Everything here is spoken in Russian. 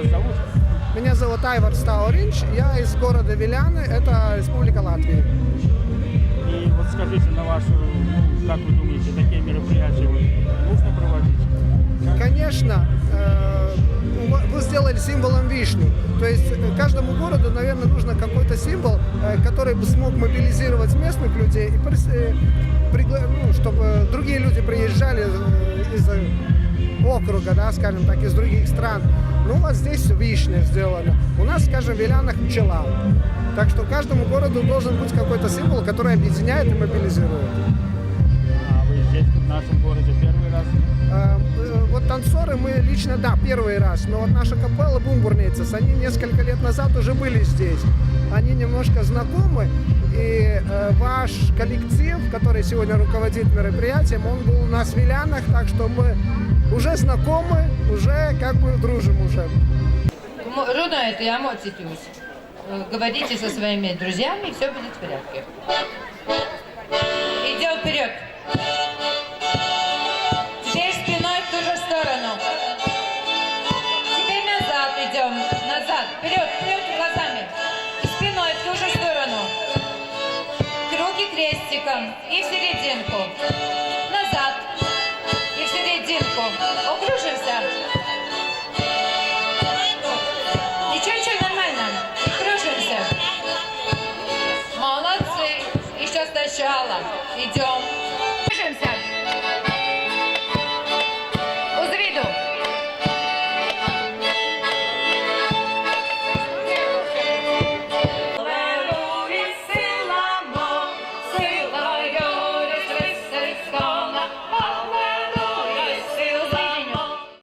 вас зовут? Меня зовут Айвар Стауринч, я из города Виляны, это Республика Латвия. И вот скажите, на вашу, как вы думаете, такие мероприятия нужно проводить? Конечно, вы сделали символом вишню. То есть каждому городу, наверное, нужно какой-то символ, который бы смог мобилизировать местных людей, и чтобы другие люди приезжали из округа, да, скажем так, из других стран. Ну, вот здесь вишня сделана. У нас, скажем, в Вилянах пчела. Так что каждому городу должен быть какой-то символ, который объединяет и мобилизирует. А вы здесь, в нашем городе, первый раз? Вот танцоры мы лично, да, первый раз. Но вот наша капелла Бумбурницас, они несколько лет назад уже были здесь. Они немножко знакомы. И ваш коллектив, который сегодня руководит мероприятием, он был у нас в Вилянах, так что мы уже знакомы, уже как бы дружим уже. Runājot эмоций, говорите со своими друзьями, и все будет в порядке. Идем вперед. Теперь спиной в ту же сторону. Теперь назад идем. Назад. Вперед, вперед глазами. И спиной в ту же сторону. Руки крестиком. И в серединку. Назад. И в серединку. Окружимся. Ничего, нормально. Кружимся. Молодцы. Еще сначала. Идем.